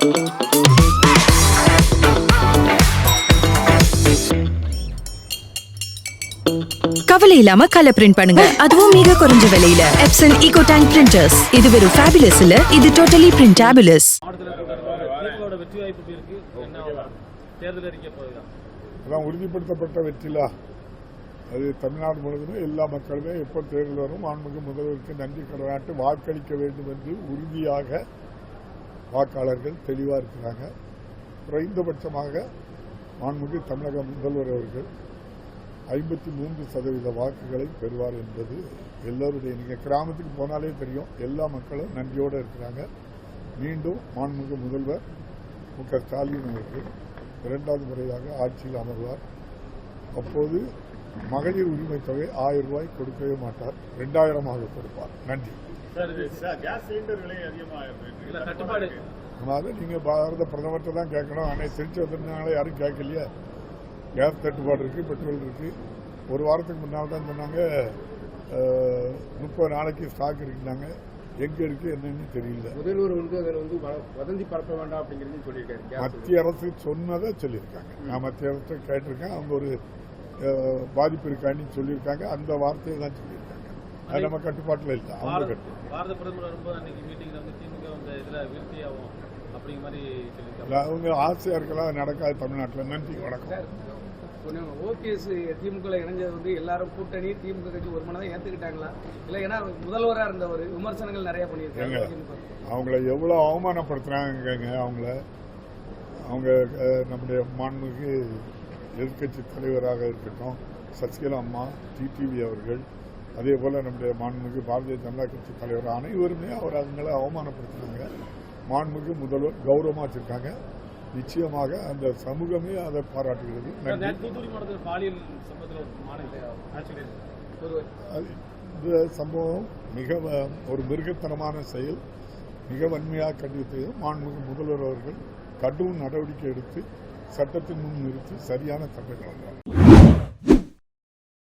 கவலை இல்லாம colour print பண்ணுங்க, அதுவும் மிக குறைஞ்ச விலையில. Epson eco tank printers. இது வெறும் ஃபேபுலஸ் இல்ல, இது டோட்டலி பிரிண்டபிளஸ். உறுதிப்படுத்தப்பட்ட வெற்றிலா அது தமிழ்நாடு முழுவதும் எல்லா மக்களுமே எப்போ தேர்தல் வரும் மாண்புமிகு முதல்வருக்கு நன்றி கடனாட்டு வாக்களிக்க வேண்டும் என்று உறுதியாக வாக்காளர்கள் தெளிவாக இருக்கிறாங்க. குறைந்தபட்சமாக மாண்புமிகு தமிழக முதல்வர் அவர்கள் 53% வாக்குகளை பெறுவார் என்பது எல்லோருடைய, நீங்கள் கிராமத்துக்கு போனாலே தெரியும், எல்லா மக்களும் நன்றியோடு இருக்கிறாங்க. மீண்டும் மாண்புமிகு முதல்வர் மு.க. ஸ்டாலின் அவர்கள் 2வது முறையாக ஆட்சியில் அமர்வார். அப்போது மகளிர் உரிமை தொகை 1000 ரூபாய் கொடுக்கவே மாட்டார், 2000 கொடுப்பார். நன்றி. அதனால நீங்க பாரத பிரதமர்கிட்ட தான் கேட்கணும். அன்னைக்கு திருச்சி வந்திருந்தாங்களே யாரும் கேட்கலையே. கேஸ் தட்டுப்பாடு இருக்கு, பெட்ரோல் இருக்கு. ஒரு வாரத்துக்கு முன்னால் தான் சொன்னாங்க 30 நாளைக்கு ஸ்டாக் இருக்குனாங்க. எங்க இருக்கு என்னன்னு தெரியல. முதல்வர் வதந்தி பரப்ப வேண்டாம் அப்படிங்கிறது சொல்லியிருக்காரு. மத்திய அரசு சொன்னதை சொல்லியிருக்காங்க. நான் மத்திய அரசு கேட்டிருக்கேன். அவங்க ஒரு பாதிப்பு இருக்கான்னு சொல்லியிருக்காங்க. அந்த வார்த்தையை தான் சொல்லியிருக்காங்க. அது நம்ம கட்டுப்பாட்டில் இல்லை, அவங்க கட்டு. பாரத பிரதமர் வரும்போது அன்னைக்கு மீட்டிங்ல வந்து திமுக இதில் வீழ்ச்சியாகும் அப்படிங்கிற மாதிரி சொல்லியிருக்காங்க. அவங்க ஆசையா இருக்கலாம், அது நடக்காது தமிழ்நாட்டில். நன்றி, வணக்கம். ஓபிஎஸ் திமுக இணைஞ்சது எல்லாரும் கூட்டணி திமுக கட்சி ஒரு மனதை ஏத்துக்கிட்டாங்களா இல்ல? ஏன்னா முதல்வராக இருந்த ஒரு விமர்சனங்கள் நிறைய பண்ணியிருக்காங்க. அவங்கள எவ்வளவு அவமானப்படுத்துறாங்க. அவங்க நம்முடைய மாண்புமிகு எதிர்கட்சி தலைவராக இருக்கட்டும் சசிகலா அம்மா, டிடிவி அவர்கள், அதே போல நம்முடைய மாண்புமிகு பாரதிய ஜனதா கட்சி தலைவர் அனைவருமே அவங்களை அவமானப்படுத்தினாங்க. மாண்புமிகு முதல்வர் கௌரவமா வச்சிருக்காங்க. நிச்சயமாக அந்த சமூகமே அதை பாராட்டுகிறது. இந்த சம்பவம் மிக ஒரு மிருகத்தனமான செயல், மிக வன்மையாக கண்டித்து மாண்புமிகு முதல்வர் அவர்கள் கடும் நடவடிக்கை எடுத்து சட்டத்தின் முன் நிறுத்தி சரியான தண்டனை வழங்குவார்.